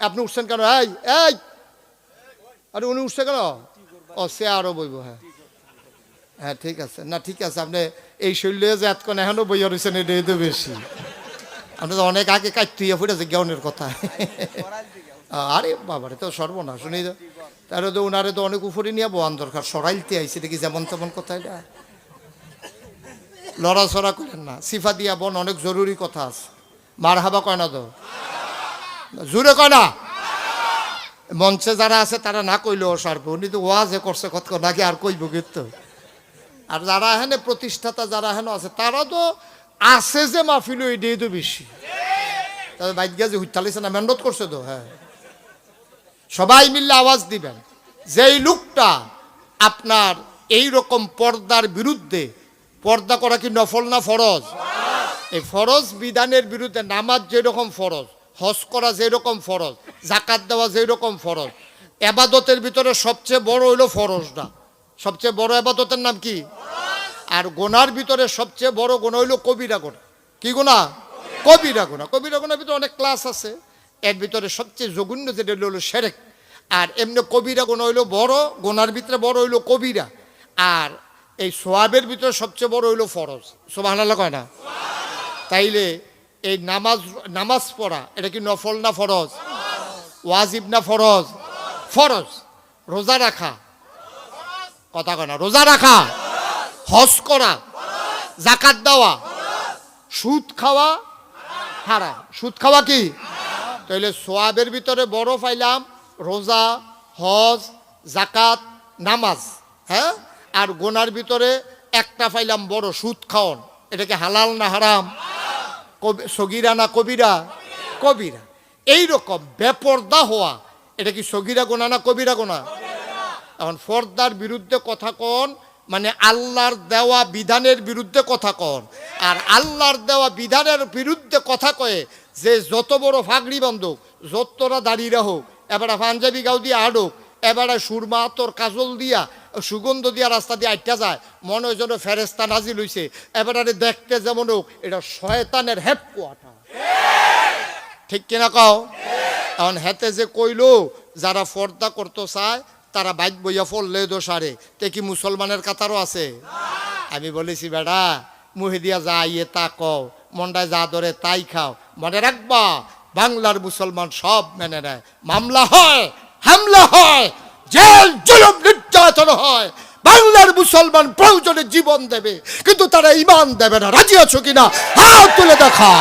আপনি উঠছেন কেন? এই এই, আরে উনি উঠছে কেন? ও সে আরো বইব। হ্যাঁ হ্যাঁ ঠিক আছে, না ঠিক আছে, আপনি এই শৈলে যে এতক্ষণ এখনো বইয়া রয়েছেন এটাই তো বেশি। আপনি তো অনেক আগে কাটতুইয়া ফুটেছে জ্ঞানের কথা। আরে বাবারে তো সর্বনাশ, শুনি তো তাহলে তো ওনারে তো অনেক উপরে নিয়ে বোয়ান দরকার, সরাইলতে আইসি দেখি যেমন তেমন কথা। এটা লড়াছড়া করেন না, সিফা দিয়া বোন অনেক জরুরি কথা আছে। মার হাবা কয় না তো, জুড়ে কয় না। মঞ্চে যারা আছে তারা না কইলেও সারবে, উনি তো ওয়াজে করছে কত নাকি আর কইব কিন্তু। আর যারা এখানে প্রতিষ্ঠাতা যারা এখানে আছে তারা তো আছে যে মাহফিল এটাই তো বেশি। তবে বাইক গিয়া যে হুইতালিছে না, মেহনত করছে তো। হ্যাঁ সবাই মিললে আওয়াজ দিবেন, যেই লোকটা আপনার এই রকম পর্দার বিরুদ্ধে, পর্দা করা কি নফল না ফরজ? এই ফরজ বিধানের বিরুদ্ধে, নামাজ যেরকম ফরজ, হজ করা যেরকম ফরজ, জাকাত দেওয়া যেরকম ফরজ, এবাদতের ভিতরে সবচেয়ে বড় হইলো ফরজটা। সবচেয়ে বড় এবাদতের নাম কি? আর গোনার ভিতরে সবচেয়ে বড় গোনা হইলো কবিরা গোনা। কি গোনা? কবিরা গোনা। কবিরা গোনার ভিতরে অনেক ক্লাস আছে, এর ভিতরে সবচেয়ে জঘন্য যেটা হইলো শিরক। আর এমনি কবিরা গোনা হইলো বড়, গোনার ভিতরে বড় হইলো কবিরা। আর এই সোয়াবের ভিতরে সবচেয়ে বড় হইলো ফরজ। সুবহানাল্লাহ কয় না? তাইলে এই নামাজ পড়া এটা কি নফল না ফরজ? ওয়াজিব না ফরজ? ফরজ। রোজা রাখা, কথা কয় না, রোজা রাখা, হজ করা, জাকাত দেওয়া, সুদ খাওয়া হারাম। সুদ খাওয়া কি? তাইলে সোয়াবের ভিতরে বড় পাইলাম রোজা, হজ, জাকাত, নামাজ। হ্যাঁ, আর গোনার ভিতরে একটা পাইলাম বড়, সুদ খাওন। এটা কি হালাল না হারাম? সগীরা না কবিরা? কবিরা। এইরকম বেপর্দা হওয়া এটা কি সগীরা গোনা না কবিরা গোনা? এখন পর্দার বিরুদ্ধে কথা কন মানে আল্লাহর দেওয়া বিধানের বিরুদ্ধে কথা কন। আর আল্লাহর দেওয়া বিধানের বিরুদ্ধে কথা কয়ে যে যত বড় ফাগড়ি বন্ধুক, যতরা দাঁড়িয়ে রাখুক, এবারে পাঞ্জাবি গাও দিয়ে আড়ুক, এবারে সুরমা তোর কাজল দিয়া সুগন্ধ দিয়া রাস্তা দিয়ে আটটা যায়, মনে হয় যেন ফেরেস্তা নাজিল হইছে। এবারে দেখতে যেমন হোক, এটা শয়তানের হেপ কোয়াটা। ঠিক কিনা কও? এখন হেতে যে কইলো যারা পর্দা করতে চায় তারা বাইক বইয়া পড়লে দোষারে, তে কি মুসলমানের কাতারও আছে? আমি বলেছি বেড়া মুহে দিয়া যা ইয়ে তা কও, মন্ডায় যা ধরে তাই খাও। মনে রাখবা বাংলার মুসলমান সব মেনে নেয়। মামলা হয়, হামলা হয়, জেল জুলুম নির্যাতন হয়, বাংলার মুসলমান প্রয়োজনে জীবন দেবে, কিন্তু তারা ঈমান দেবে না। রাজি আছো কিনা হাত তুলে দেখা।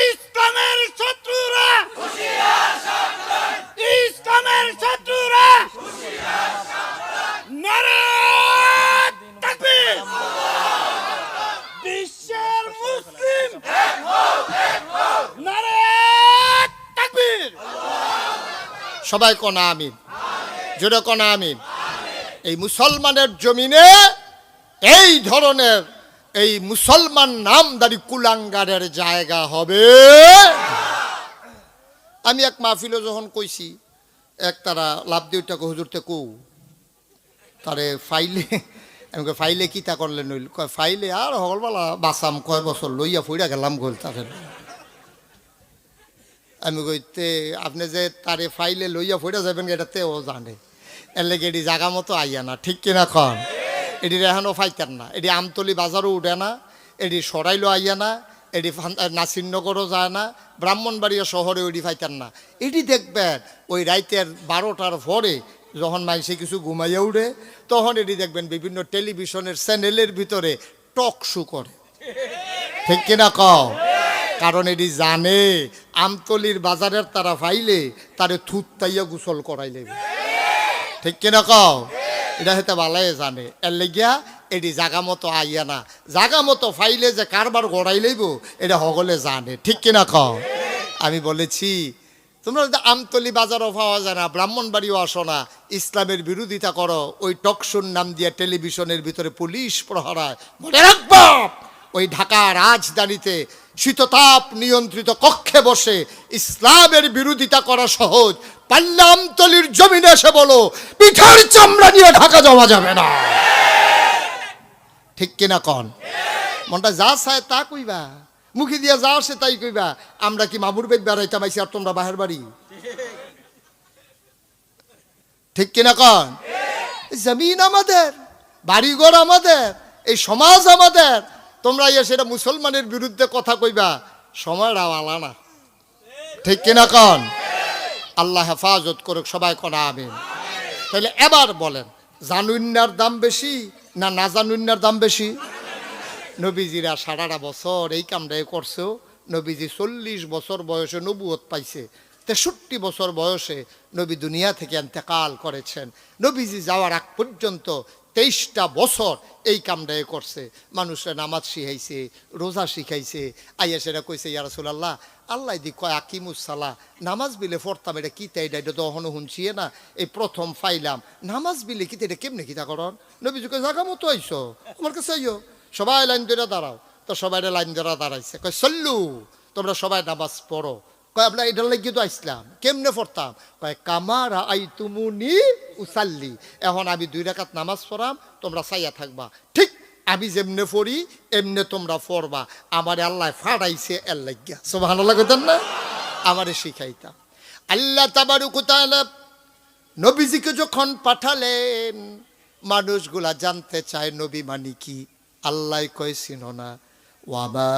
ইসলামের শত্রুরা, ইসলামের শত্রুরা, নারে তাকবীর। বিশ্বের মুসলিম নারে তাকবীর। সবাই কোনা আমিন, জোরে কোনা আমিন। এই মুসলমানের জমিনে এই ধরনের এই মুসলমান নামদারি কুলাঙ্গারের জায়গা হবে। আমি এক মাহফিলে যখন কইছি, এক তারা লাভ দিয়ে ওইটাকে হুজুরতে কৌ তারে ফাইলে, আমি ফাইলে কি তা করলেন? নইল কয় ফাইলে আর হলবালা বাসাম কয় বছর লইয়া ফুইরা গেলাম গোল তারে। আমি কইতে আপনি যে তারে ফাইলে লইয়া ফুইরা যাবেন এটাতে ও জানে, এর লেগে এটি জাগা মতো আইয়া না। ঠিক কিনা খন? এটির এখনও ফাইতেন না, এটি আমতলি বাজারও উঠে না, এটি সরাইলো আইয়া না, এটি নাসিরনগরও যায় না, ব্রাহ্মণবাড়িয়া শহরে ওইটি ফাইতেন না। এটি দেখবেন ওই রাইতের 12টার পরে যখন মাইসে কিছু ঘুমাইয়া উঠে, তখন এটি দেখবেন বিভিন্ন টেলিভিশনের চ্যানেলের ভিতরে টক শো করে। ঠিক কিনা কও? কারণ এটি জানে আমতলির বাজারের তারা ফাইলে তারে থুতাইয়া গোসল করাই লেবে। ঠিক কিনা কও? এটা হয়তো বালাই জানে, এর লেগিয়া এটি জাগা মতো আইয়া না। জাগা মতো ফাইলে যে কারবার গড়াই লইব এটা সকলে জানে। ঠিক কিনা কও? আমি বলেছি তোমরা যদি আমতলি বাজারও পাওয়া যায় না, ব্রাহ্মণবাড়িও আসো না, ইসলামের বিরোধিতা করো, ওই টকশোর নাম দিয়ে টেলিভিশনের ভিতরে পুলিশ প্রহরায়। মনে রাখবো ওই ঢাকা রাজধানীতে শীততাপ নিয়ন্ত্রিত কক্ষে বসে ইসলামের বিরোধিতা করা সহজ, পাল্লা আমতলির জমিনে এসে বলো পিঠার চামড়া নিয়ে ঢাকা যাওয়া যাবে না। ঠিক কিনা কন? মনটা যা চায় তা কইবা, মুখে দিয়া যা আসে তাই কইবা আমরা কি মামুর বেদ বেড়াইতাম আইছি আর তোমরা বাহের বাড়ি, ঠিক কিনা কন? জমিন আমাদের, বাড়িঘর আমাদের, এই সমাজ আমাদের, তোমরা ইয়ে সেটা মুসলমানের বিরুদ্ধে কথা কইবা, সময়টা আলা না, ঠিক কিনা কন? আল্লাহ হেফাজত করুক, সবাই কনা আমিন। তাহলে এবার বলেন, জানুন্নার দাম বেশি না না জানুন্নার দাম বেশি? নবীজিরা 18 বছর এই কামটাই করছেও, নবীজি 40 বছর বয়সে নবুয়ত পাইছে, 63 বছর বয়সে নবী দুনিয়া থেকে ইন্তেকাল করেছেন। নবীজি যাওয়ার আগ পর্যন্ত 23টা বছর এই কামটাই করছে, মানুষরা নামাজ শিখাইছে, রোজা শিখাইছে। আইয়া সেটা কইছে, ইয়া রাসূলুল্লাহ, আল্লাহ দি কয় আকিমুস সালাহ, নামাজ বিলে পড়তাম, এটা কি তাই, এটা তো এখনো শুনছিয়ে না, এই প্রথম পাইলাম। নামাজ বিলে কি এটা কেমনে কিতা করন? নবীজি কয় জাগা মতো আইসো, আমার কাছে আইও, সবাই লাইন ধরে দাঁড়াও। তো সবাই লাইন ধরে দাঁড়াইছে, কয় সল্লু, তোমরা সবাই নামাজ পড়ো। কয় আপনার এটার লাগিয়ে তো আসলাম, কেমনে পড়তাম? কয় কামারা আই তুমুনি উসাল্লি, এখন আমি 2 রাকাত নামাজ পড়াম, তোমরা চাইয়া থাকবা, ঠিক আমি যেমনে পড়ি এমনে তোমরা পড়বা, আমারে আল্লাহ ফাড়াইছে এর লাগিয়া, সুবহানাল্লাহ কইতেন না, আমারে শিখাইতাম। আল্লাহ তাবারক ওয়া তাআলা নবীজিকে যখন পাঠালেন, মানুষগুলা জানতে চায় নবী মানে কি। আল্লাহ কইছিল না, ওয়ামা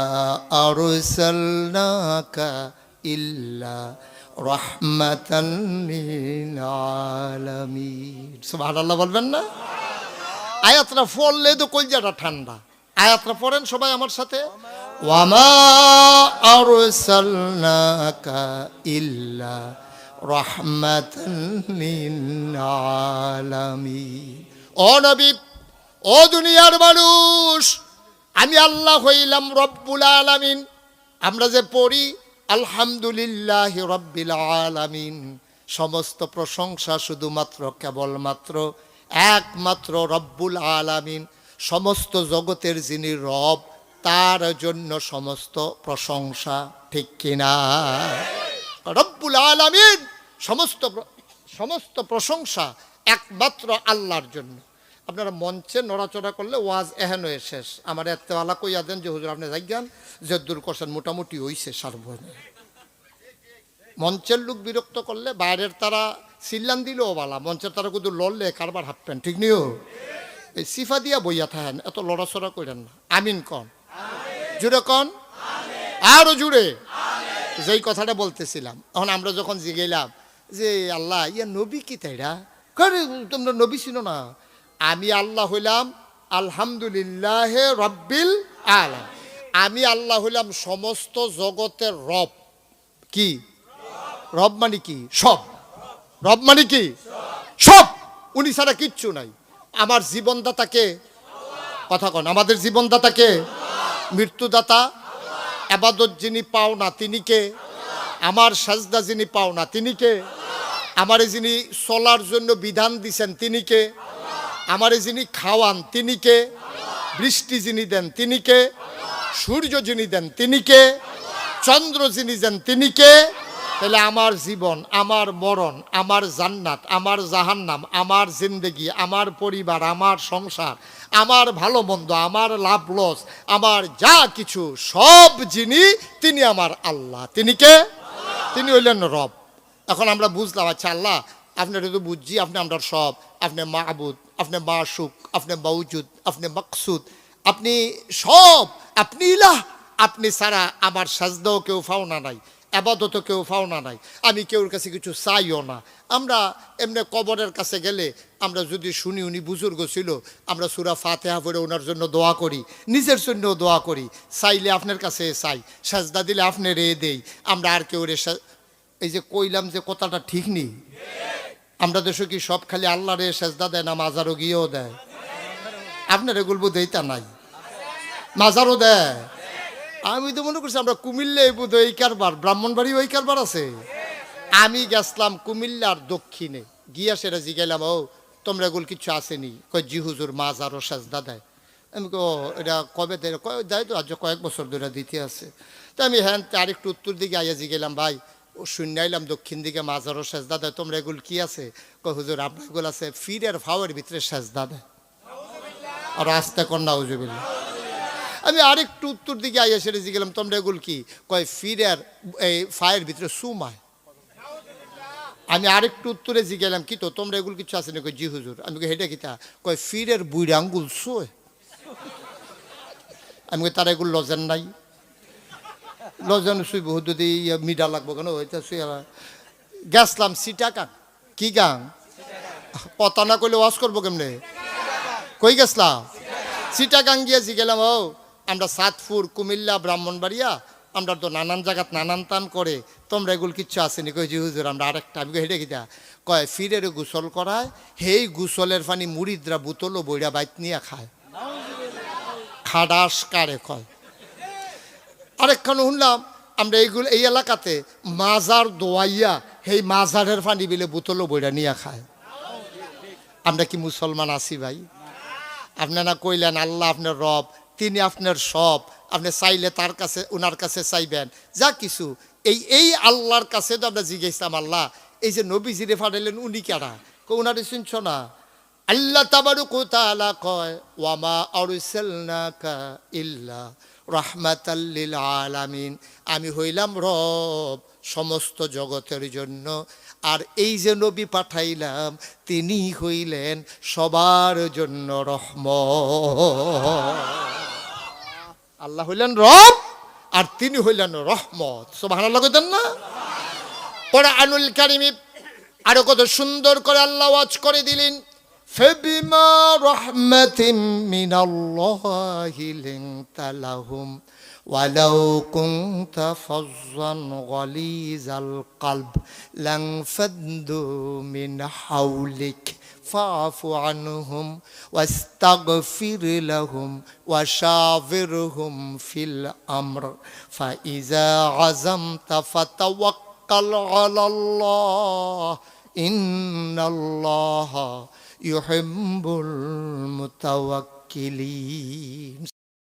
আরসালনাকা ইল্লা রাহমাতান লিল আলামিন, সুবহানাল্লাহ বলবেন না? আয়াতটা পড়লে তো কলজাটা ঠান্ডা। আয়াতটা পড়েন সবাই আমার সাথে, ওয়ামা আরসালনাকা ইল্লা রাহমাতান লিল আলামিন। ও নবী, ও দুনিয়ার মানুষ, আমি আল্লাহ হইলাম রব্বুল আলামিন। আমরা যে পড়ি আলহামদুলিল্লাহ রব্বিল আলামিন, সমস্ত প্রশংসা শুধুমাত্র কেবলমাত্র একমাত্র রব্বুল আলামিন, সমস্ত জগতের যিনি রব, তার জন্য সমস্ত প্রশংসা, ঠিক কিনা? রব্বুল আলামিন, সমস্ত প্রশংসা একমাত্র আল্লাহর জন্য। আপনারা মঞ্চে নড়াচড়া করলে ওয়াজ এহেন হয়ে শেষ। আমার এত আলা কইয়া দেন যে হুজুর আপনি জায়গান যে দূর করছেন, মোটামুটি হইছে সার্বজনীন। মঞ্চের লোক বিরক্ত করলে বাইরের তারা সিল্লান দিলেও বালা, মঞ্চের তারা কিন্তু লড়লে কারবার হাঁপবেন, ঠিক নিও? এই সিফা দিয়া বইয়া থাকেন, এত লড়াচড়া করেন না। আমিন কন, জুড়ে কন, আরো জুড়ে। যেই কথাটা বলতেছিলাম, এখন আমরা যখন জিগেলাম যে আল্লাহ ইয়া নবী কি তাইরা, তোমরা নবী ছিল না? আমি আল্লাহ হইলাম আলহামদুলিল্লাহ রব্বিল আলামিন, আমি আল্লাহ হইলাম সমস্ত জগতের রব। কি রব মানে? কি সব। রব মানে কি সব, উনি ছাড়া কিচ্ছু নাই। আমার জীবনদাতাকে, কথা কন, আমাদের জীবনদাতাকে, মৃত্যুদাতা, ইবাদত যিনি পাও না তিনি কে, আমার সাজদা যিনি পাও না তিনি কে, আমারে যিনি চলার জন্য বিধান দিছেন তিনি কে, আমারে যিনি খাওয়ান তিনি কে, বৃষ্টি যিনি দেন তিনি কে, সূর্য যিনি দেন তিনি কে, চন্দ্র যিনি দেন তিনি কে। তাহলে আমার জীবন, আমার মরণ, আমার জান্নাত, আমার জাহান্নাম, আমার জিন্দেগি, আমার পরিবার, আমার সংসার, আমার ভালো মন্দ, আমার লাভ লস, আমার যা কিছু সব যিনি, তিনি আমার আল্লাহ। তিনি কে? তিনি হইলেন রব। এখন আমরা বুঝলাম, আচ্ছা আল্লাহ আপনার তো বুঝছি, আপনি আমরা সব, আপনি মাহবুদ, আপনি মাশুক, আপনি মওজুদ, আপনি মকসুদ, আপনি সব, আপনি ইলাহ। আপনি ছাড়া আমার সাজদাও কেউ পাওনা নাই, আবাদতও কেউ পাওনা নাই, আমি কেউর কাছে কিছু চাইও না। আমরা এমনি কবরের কাছে গেলে আমরা যদি শুনি উনি বুজুর্গ ছিল, আমরা সূরা ফাতিহা পড়ে ওনার জন্য দোয়া করি, নিজের জন্যও দোয়া করি, চাইলে আপনার কাছে চাই, সাজদা দিলে আপনি রে দেই, আমরা আর কেউ রে। এই যে কইলাম যে কথাটা ঠিক নেই, আমরা দেশে কি সব খালি আল্লাহ রে সাজদা দেয় না, মাজারও গিয়েও দেয়? আপনার এগুলো দেইতা নাই, মাজারও দেয়। আমি তো মনে করছি আমরা কুমিল্লা বোধ এই কারবার, ব্রাহ্মণবাড়ি ওই কারবার আছে। আমি গেছিলাম কুমিল্লার দক্ষিণে, গিয়া সেটা জিগাইলাম, ও তোমরা এগুলো কিছু আসেনি? কয় জি হুজুর, মাজারও সাজদা দেয়। আমি এটা কবে দেয়? দেয় তো আজ কয়েক বছর ধরে দিতে আছে। তো আমি হ্যাঁ আরেকটু উত্তর দিকে আইয়া জিগাইলাম, ভাই ও শুনাইলাম দক্ষিণ দিকে মাজারও সাজদা দেয়, তোমরা এগুলো কি আছে? কয় হুজুর আপনার এগুলো আছে ফিরের ফাওয়ের ভিতরে সাজদা দেয়। আর আস্তে কন্যা হুজুবিল্লা। আমি আরেকটু উত্তর দিকে আইয়া সেরে গেলাম তোমরা এগুলো কি কয় ফিরের এই ফায়ের ভিতরে সুমায়। আমি আরেকটু উত্তরে গেলাম কি তো তোমরা এগুলো কিছু আছে না? কই জি হুজুর। আমি কই হেটা কিতা? কয় ফিরের বুড়া আঙ্গুল সোয়। আমি কই তারা এগুলো লজেন নাই, লজেন শুই বহুত যদি মিডা লাগবো কেন ওইটা শুয়ে গেছলাম সিটাকাং। কি গাং? কথা না কইলে ওয়াশ করবো কেমনে? কই গেছলাম? সিটাগাং গিয়েছি গেলাম। ও আমরা সাতপুর, কুমিল্লা, ব্রাহ্মণবাড়িয়া, আমরা তো নানান জায়গাত নানান টান করে, তোমরা এগুলো কিচ্ছু আসেনি। কই জি হুজুর আমরা আরেকটা। আমি হেঁটে গিয়া কয় ফিরের গোসল করায়, হেই গোসলের পানি মুড়িদরা বোতলও বইরা বাইত নিয়ে খায়, খাডাস কারে কয়। আরেকখানে শুনলাম আমরা এইগুলো এই এলাকাতে মাজার দোয়াইয়া সেই মাজারের পানি বিলে বোতলও বইরা নিয়ে খায়। আমরা কি মুসলমান আছি ভাই? আপনারা কইলেন আল্লাহ আপনার রব, তিনি আপনার সব, আপনি চাইলে তার কাছে ওনার কাছে চাইবেন যা কিছু। এই আল্লাহর কাছে তো আমরা জিজ্ঞেসাম আল্লাহ এই যে নবীজিরে ফাটাইলেন উনি কারা? ওনারে শুনছ না? আল্লাহ তাবারক ওয়া তাআলা কয় ওয়ামা আরসালনাকা ইল্লা রাহমাতাল লিল আলামিন, আমি হইলাম রব সমস্ত জগতের জন্য। আর এই যে নবী পাঠাইলাম তিনি হইলেন সবার জন্য রহমত। আল্লাহ হইলেন রব আর তিনি হইলেন রহমত। সুবহানাল্লাহ কইতেন না? কোরআনুল কারীমে আরো কত সুন্দর করে আল্লাহ ওয়াজ করে দিলেন ফাবিমা রাহমাতিম মিনাল্লাহি লিনতা লাহুম ওয়ালাউ কুনতা ফাজ্জান গালিজাল কলব লানফাদ্দু মিন হাওলিক ফাআফু আনহুম ওয়াস্তাগফির লাহুম ওয়াশাবিরহুম ফিল আমর ফাইজা আযামতা ফাতাওয়াক্কাল আলাল্লাহ ইন্নাল্লাহা ইউহিব্বুল মুতাওয়াক্কিলিন।